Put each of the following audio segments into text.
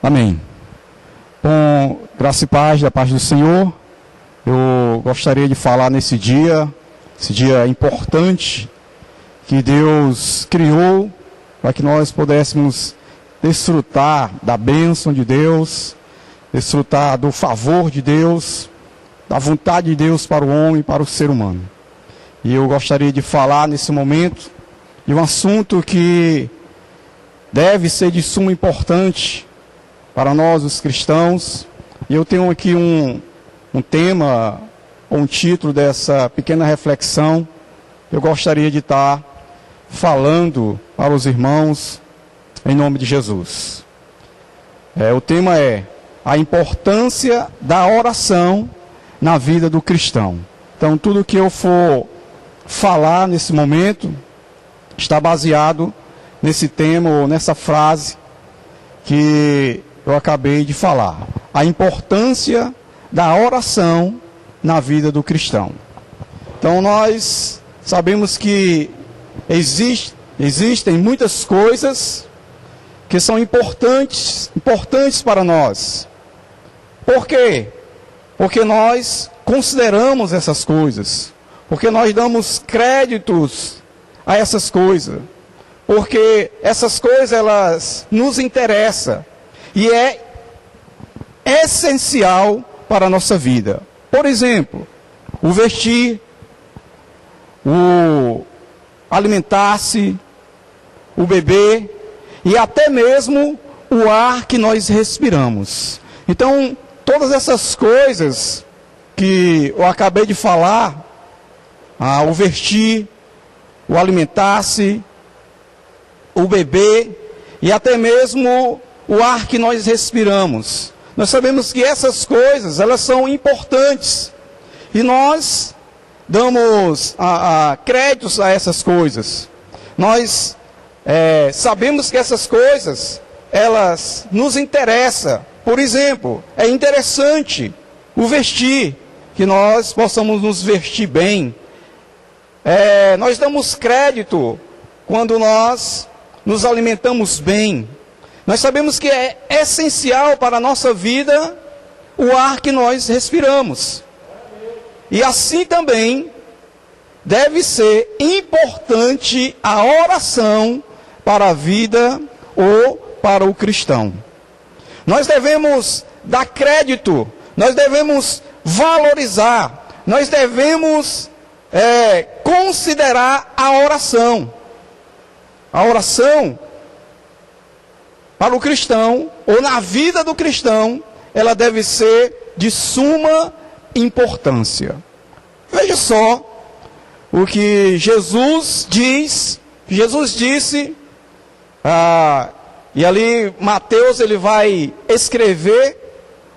Amém. Com graça e paz da paz do Senhor, eu gostaria de falar nesse dia, esse dia importante que Deus criou para que nós pudéssemos desfrutar da bênção de Deus, desfrutar do favor de Deus, da vontade de Deus para o homem e para o ser humano. E eu gostaria de falar nesse momento de um assunto que deve ser de suma importância para nós, os cristãos. E eu tenho aqui um tema, um título dessa pequena reflexão. Eu gostaria de estar falando para os irmãos em nome de Jesus. O tema é a importância da oração na vida do cristão. Então, tudo que eu for falar nesse momento está baseado nesse tema ou nessa frase que eu acabei de falar. A importância da oração na vida do cristão. Então nós sabemos que existem muitas coisas que são importantes para nós. Por quê? Porque nós consideramos essas coisas. Porque nós damos créditos a essas coisas. Porque essas coisas, elas nos interessam. E é essencial para a nossa vida. Por exemplo, o vestir, o alimentar-se, o beber e até mesmo o ar que nós respiramos. Então, todas essas coisas que eu acabei de falar, o vestir, o alimentar-se, o beber e até mesmo o ar que nós respiramos. Nós sabemos que essas coisas, elas são importantes. E nós damos créditos a essas coisas. Nós sabemos que essas coisas, elas nos interessam. Por exemplo, é interessante o vestir, que nós possamos nos vestir bem. Nós damos crédito quando nós nos alimentamos bem. Nós sabemos que é essencial para a nossa vida o ar que nós respiramos. E assim também deve ser importante a oração para a vida ou para o cristão. Nós devemos dar crédito, nós devemos valorizar, nós devemos considerar a oração. A oração para o cristão, ou na vida do cristão, ela deve ser de suma importância. Veja só o que Jesus diz. Jesus disse, e ali Mateus ele vai escrever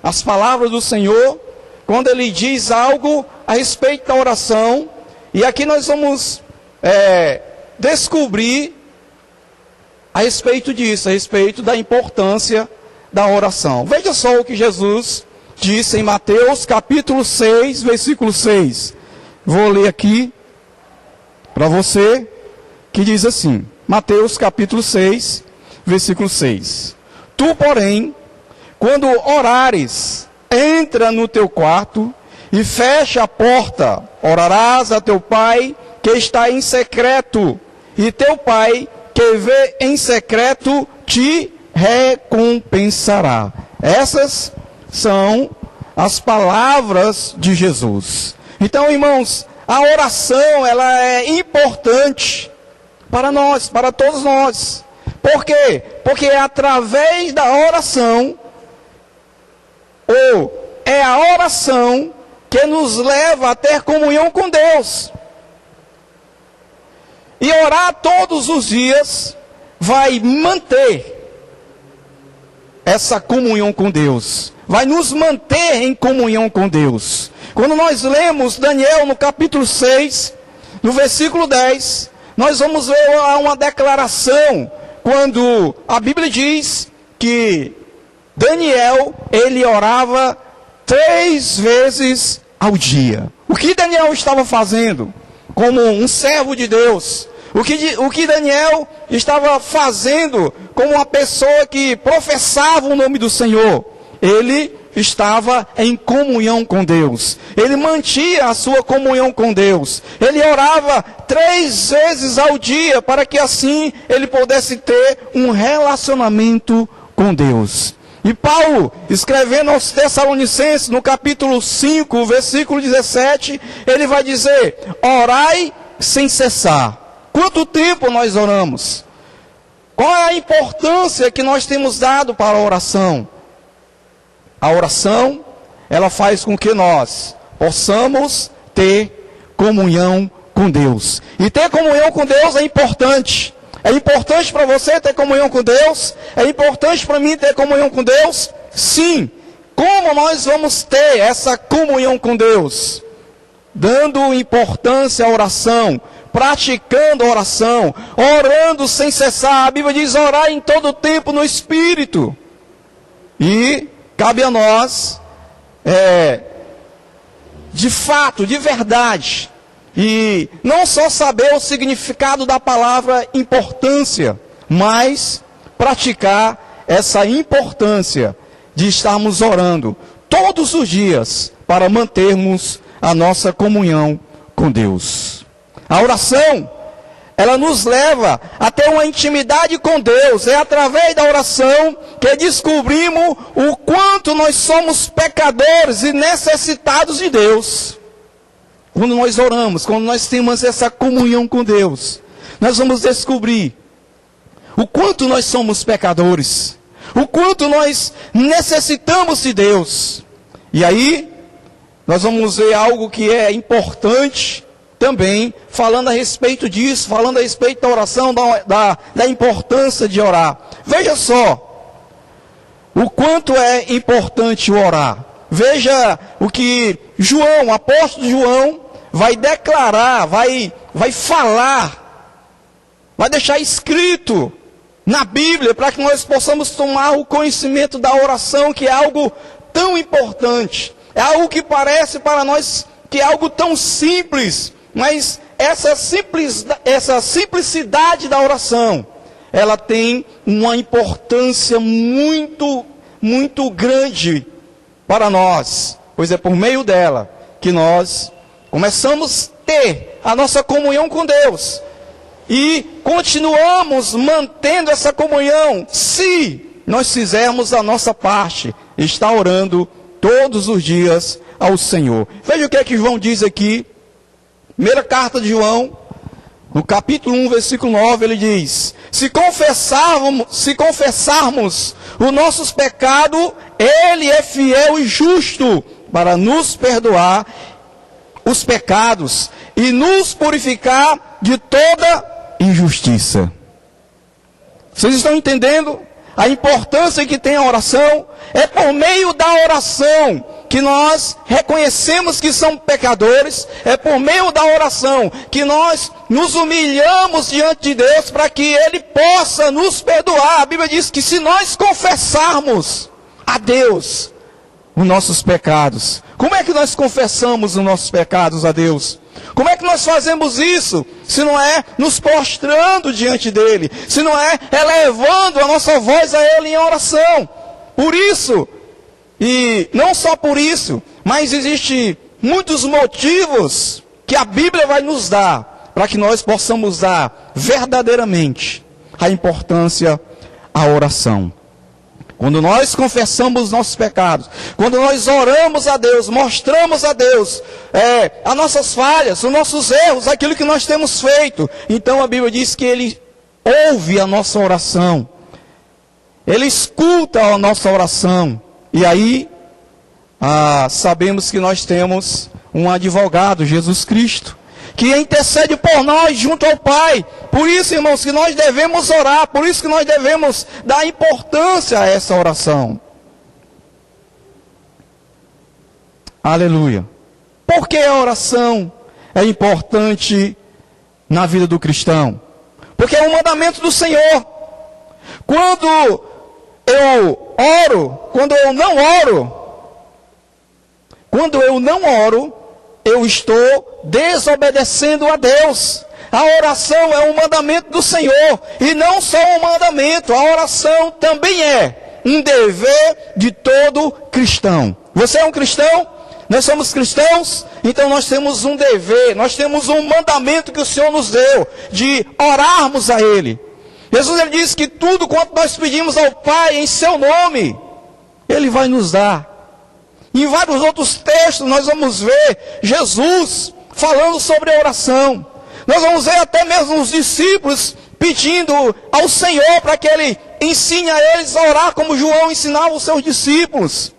as palavras do Senhor, quando ele diz algo a respeito da oração. E aqui nós vamos descobrir a respeito disso, a respeito da importância da oração. Veja só o que Jesus disse em Mateus capítulo 6, versículo 6. Vou ler aqui para você, que diz assim, Mateus capítulo 6, versículo 6. Tu, porém, quando orares, entra no teu quarto e fecha a porta, orarás a teu pai que está em secreto, e teu pai que vê em secreto te recompensará. Essas são as palavras de Jesus. Então, irmãos, a oração, ela é importante para nós, para todos nós. Por quê? Porque é através da oração, ou é a oração que nos leva a ter comunhão com Deus. E orar todos os dias vai manter essa comunhão com Deus. Vai nos manter em comunhão com Deus. Quando nós lemos Daniel no capítulo 6, no versículo 10, nós vamos ver uma declaração, quando a Bíblia diz que Daniel, ele orava 3 vezes ao dia. O que Daniel estava fazendo como um servo de Deus? O que Daniel estava fazendo como uma pessoa que professava o nome do Senhor? Ele estava em comunhão com Deus. Ele mantinha a sua comunhão com Deus. Ele orava 3 vezes ao dia para que assim ele pudesse ter um relacionamento com Deus. E Paulo, escrevendo aos Tessalonicenses, no capítulo 5, versículo 17, ele vai dizer: orai sem cessar. Quanto tempo nós oramos? Qual é a importância que nós temos dado para a oração? A oração, ela faz com que nós possamos ter comunhão com Deus. E ter comunhão com Deus é importante. É importante para você ter comunhão com Deus? É importante para mim ter comunhão com Deus? Sim. Como nós vamos ter essa comunhão com Deus? Dando importância à oração, praticando a oração, orando sem cessar. A Bíblia diz: orar em todo tempo no Espírito. E cabe a nós, de fato, de verdade, e não só saber o significado da palavra importância, mas praticar essa importância de estarmos orando todos os dias para mantermos a nossa comunhão com Deus. A oração, ela nos leva a ter uma intimidade com Deus. É através da oração que descobrimos o quanto nós somos pecadores e necessitados de Deus. Quando nós oramos, quando nós temos essa comunhão com Deus, nós vamos descobrir o quanto nós somos pecadores, o quanto nós necessitamos de Deus. E aí, nós vamos ver algo que é importante também, falando a respeito disso, falando a respeito da oração, da importância de orar. Veja só, o quanto é importante o orar. Veja o que João, o apóstolo João, vai declarar, vai falar, vai deixar escrito na Bíblia, para que nós possamos tomar o conhecimento da oração, que é algo tão importante. É algo que parece para nós que é algo tão simples, mas essa simplicidade da oração, ela tem uma importância muito, muito grande para nós, pois é por meio dela que nós começamos a ter a nossa comunhão com Deus e continuamos mantendo essa comunhão se nós fizermos a nossa parte, estar orando todos os dias ao Senhor. Veja o que é que João diz aqui. Primeira carta de João, no capítulo 1, versículo 9, ele diz: se confessarmos os nossos pecados, Ele é fiel e justo para nos perdoar os pecados e nos purificar de toda injustiça. Vocês estão entendendo a importância que tem a oração? É por meio da oração que nós reconhecemos que somos pecadores. É por meio da oração que nós nos humilhamos diante de Deus para que Ele possa nos perdoar. A Bíblia diz que se nós confessarmos a Deus os nossos pecados, como é que nós confessamos os nossos pecados a Deus? Como é que nós fazemos isso? Se não é nos prostrando diante dEle, se não é elevando a nossa voz a Ele em oração. Por isso, e não só por isso, mas existem muitos motivos que a Bíblia vai nos dar, para que nós possamos dar verdadeiramente a importância à oração. Quando nós confessamos os nossos pecados, quando nós oramos a Deus, mostramos a Deus as nossas falhas, os nossos erros, aquilo que nós temos feito, então a Bíblia diz que Ele ouve a nossa oração, Ele escuta a nossa oração, e aí sabemos que nós temos um advogado, Jesus Cristo, que intercede por nós junto ao Pai. Por isso, irmãos, que nós devemos orar, por isso que nós devemos dar importância a essa oração. Aleluia. Por que a oração é importante na vida do cristão? Porque é um mandamento do Senhor. Quando eu oro, quando eu não oro, eu estou desobedecendo a Deus. A oração é um mandamento do Senhor. E não só um mandamento, a oração também é um dever de todo cristão. Você é um cristão? Nós somos cristãos? Então nós temos um dever, nós temos um mandamento que o Senhor nos deu, de orarmos a Ele. Jesus ele disse que tudo quanto nós pedimos ao Pai em seu nome, Ele vai nos dar. Em vários outros textos nós vamos ver Jesus falando sobre a oração. Nós vamos ver até mesmo os discípulos pedindo ao Senhor para que Ele ensine a eles a orar como João ensinava os seus discípulos.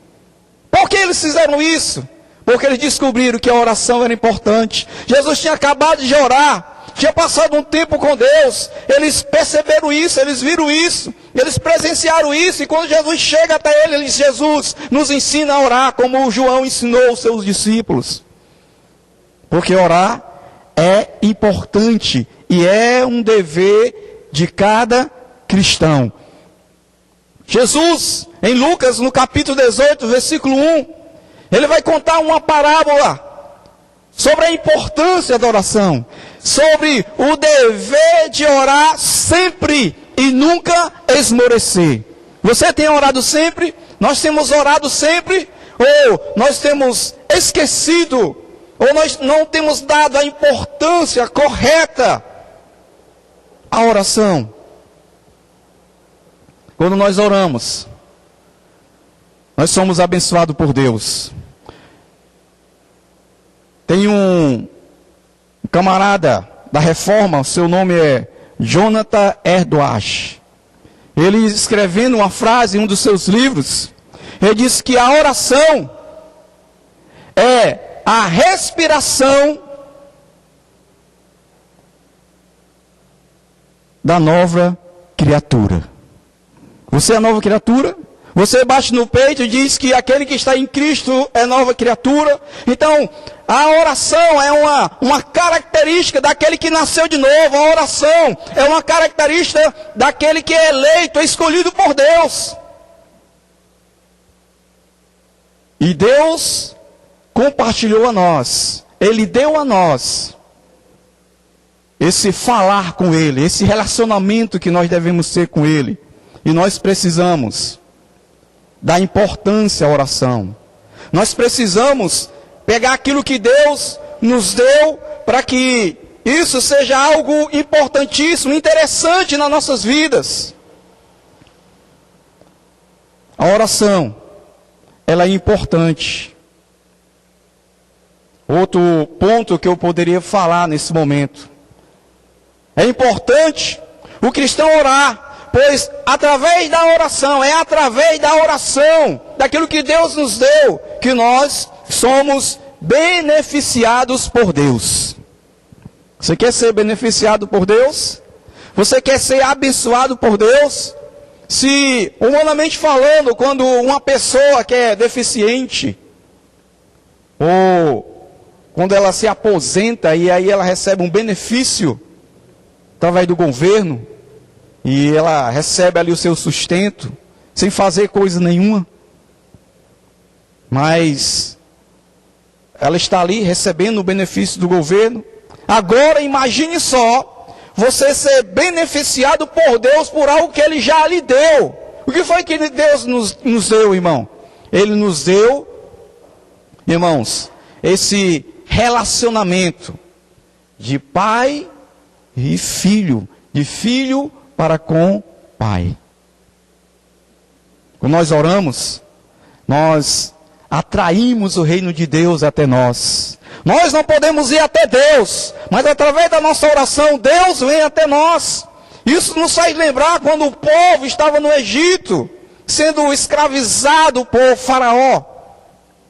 Por que eles fizeram isso? Porque eles descobriram que a oração era importante. Jesus tinha acabado de orar, tinha passado um tempo com Deus. Eles perceberam isso, eles viram isso, eles presenciaram isso. E quando Jesus chega até ele, ele diz: Jesus, nos ensina a orar como o João ensinou os seus discípulos. Porque orar é importante e é um dever de cada cristão. Jesus, em Lucas, no capítulo 18, versículo 1, ele vai contar uma parábola sobre a importância da oração, sobre o dever de orar sempre e nunca esmorecer. Você tem orado sempre? Nós temos orado sempre? Ou nós temos esquecido? Ou nós não temos dado a importância correta à oração? Quando nós oramos, nós somos abençoados por Deus. Tem um camarada da Reforma, seu nome é Jonathan Edwards. Ele escrevendo uma frase em um dos seus livros, ele diz que a oração é a respiração da nova criatura. Você é a nova criatura? Você bate no peito e diz que aquele que está em Cristo é nova criatura. Então, a oração é uma característica daquele que nasceu de novo. A oração é uma característica daquele que é eleito, é escolhido por Deus. E Deus compartilhou a nós. Ele deu a nós esse falar com Ele, esse relacionamento que nós devemos ter com Ele. E nós precisamos dar importância à oração. Nós precisamos pegar aquilo que Deus nos deu para que isso seja algo importantíssimo, interessante nas nossas vidas. A oração, ela é importante. Outro ponto que eu poderia falar nesse momento. É importante o cristão orar. Pois através da oração, é através da oração, daquilo que Deus nos deu, que nós somos beneficiados por Deus. Você quer ser beneficiado por Deus? Você quer ser abençoado por Deus? Se, humanamente falando, quando uma pessoa que é deficiente, ou quando ela se aposenta e aí ela recebe um benefício através do governo, e ela recebe ali o seu sustento, sem fazer coisa nenhuma. Mas ela está ali recebendo o benefício do governo. Agora imagine só, você ser beneficiado por Deus por algo que Ele já lhe deu. O que foi que Deus nos deu, irmão? Ele nos deu, irmãos, esse relacionamento de pai e filho, de filho para com o Pai. Quando nós oramos, nós atraímos o reino de Deus até nós. Nós não podemos ir até Deus, mas através da nossa oração, Deus vem até nós. Isso nos faz lembrar quando o povo estava no Egito, sendo escravizado por Faraó.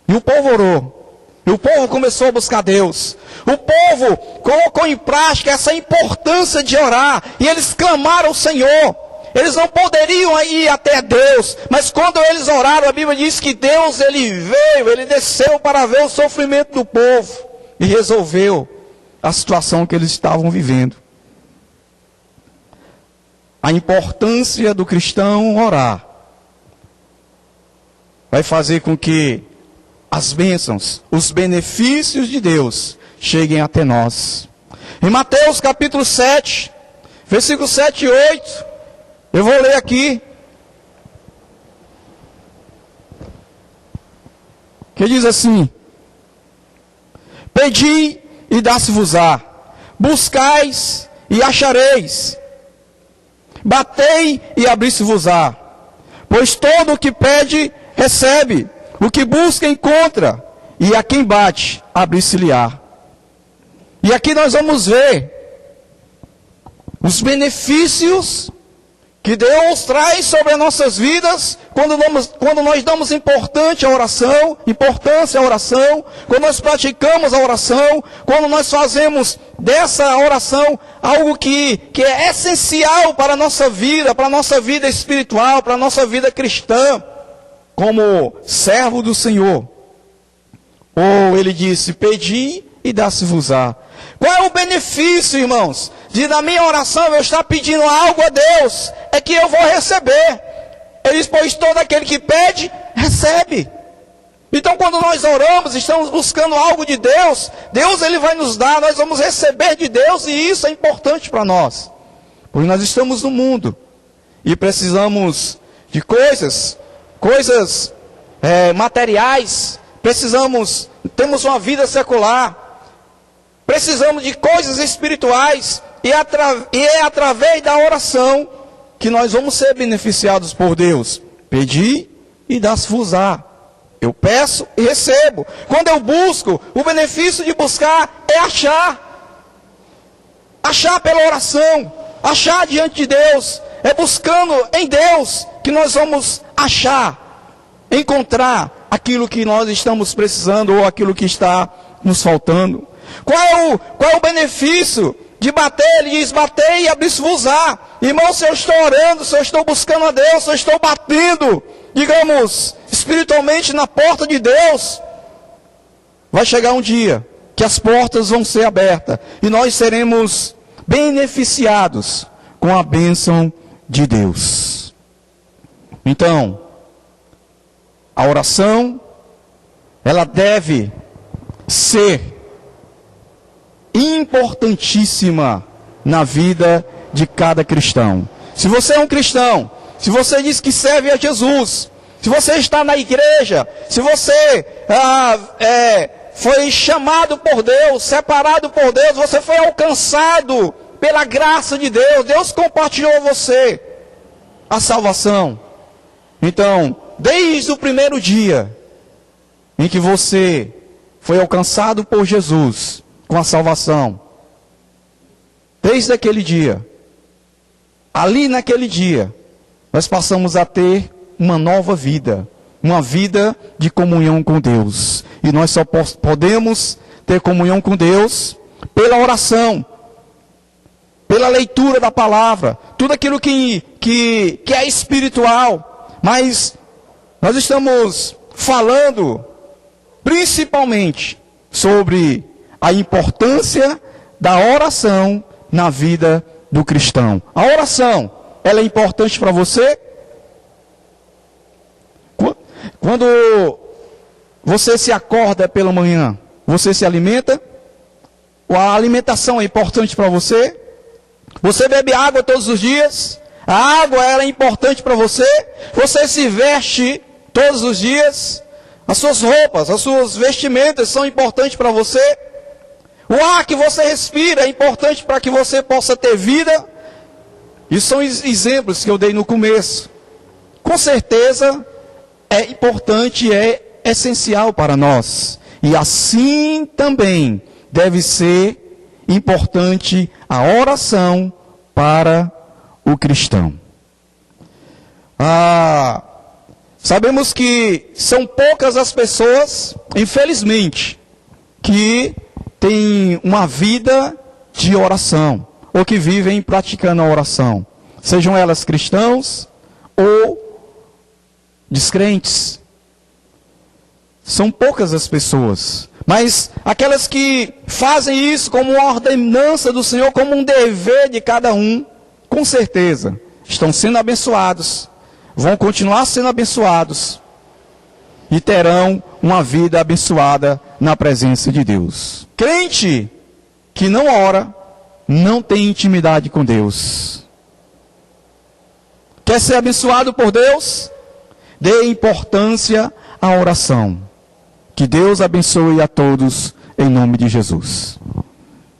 E o povo orou. E o povo começou a buscar Deus. O povo colocou em prática essa importância de orar. E eles clamaram ao Senhor. Eles não poderiam ir até Deus. Mas quando eles oraram, a Bíblia diz que Deus, Ele veio, Ele desceu para ver o sofrimento do povo. E resolveu a situação que eles estavam vivendo. A importância do cristão orar vai fazer com que as bênçãos, os benefícios de Deus cheguem até nós. Em Mateus capítulo 7, versículos 7 e 8, eu vou ler aqui. Que diz assim: Pedi e dá-se-vos-á, buscais e achareis, batei e abri-se-vos-á. Pois todo o que pede, recebe, o que busca, encontra, e a quem bate, abrir-se-lhe-á. E aqui nós vamos ver os benefícios que Deus traz sobre as nossas vidas quando nós damos importância à oração, quando nós praticamos a oração, quando nós fazemos dessa oração algo que é essencial para a nossa vida espiritual, para a nossa vida cristã, como servo do Senhor. Ou ele disse, pedi e dá-se-vos-á. Qual é o benefício, irmãos, de na minha oração eu estar pedindo algo a Deus? É que eu vou receber. Ele diz, pois todo aquele que pede, recebe. Então quando nós oramos, estamos buscando algo de Deus, Deus ele vai nos dar, nós vamos receber de Deus, e isso é importante para nós. Porque nós estamos no mundo, e precisamos de coisas materiais, temos uma vida secular, precisamos de coisas espirituais, e é através da oração que nós vamos ser beneficiados por Deus. Pedi e dá-se-vos-á. Eu peço e recebo. Quando eu busco, o benefício de buscar é achar. Achar pela oração, achar diante de Deus. É buscando em Deus que nós vamos achar, encontrar aquilo que nós estamos precisando ou aquilo que está nos faltando. Qual é o benefício de bater? Ele diz, batei e abri-se-vos-á. Irmão, se eu estou orando, se eu estou buscando a Deus, se eu estou batendo, digamos, espiritualmente na porta de Deus, vai chegar um dia que as portas vão ser abertas e nós seremos beneficiados com a bênção de Deus. Então, a oração, ela deve ser importantíssima na vida de cada cristão. Se você é um cristão, se você diz que serve a Jesus, se você está na igreja, se você foi chamado por Deus, separado por Deus, você foi alcançado pela graça de Deus, Deus compartilhou você a salvação. Então, desde o primeiro dia em que você foi alcançado por Jesus com a salvação, desde aquele dia, ali naquele dia, nós passamos a ter uma nova vida, uma vida de comunhão com Deus. E nós só podemos ter comunhão com Deus pela oração, pela leitura da palavra, tudo aquilo que é espiritual. Mas nós estamos falando principalmente sobre a importância da oração na vida do cristão. A oração, ela é importante para você? Quando você se acorda pela manhã, você se alimenta? A alimentação é importante para você? Você bebe água todos os dias? A água ela é importante para você? Você se veste todos os dias? As suas roupas, as suas vestimentas são importantes para você? O ar que você respira é importante para que você possa ter vida? Isso são exemplos que eu dei no começo. Com certeza é importante, é essencial para nós. E assim também deve ser importante a oração para o cristão. Sabemos que são poucas as pessoas, infelizmente, que têm uma vida de oração, ou que vivem praticando a oração, sejam elas cristãos ou descrentes. São poucas as pessoas, mas aquelas que fazem isso como uma ordenança do Senhor, como um dever de cada um, com certeza estão sendo abençoados, vão continuar sendo abençoados e terão uma vida abençoada na presença de Deus. Crente que não ora, não tem intimidade com Deus. Quer ser abençoado por Deus? Dê importância à oração. Que Deus abençoe a todos em nome de Jesus.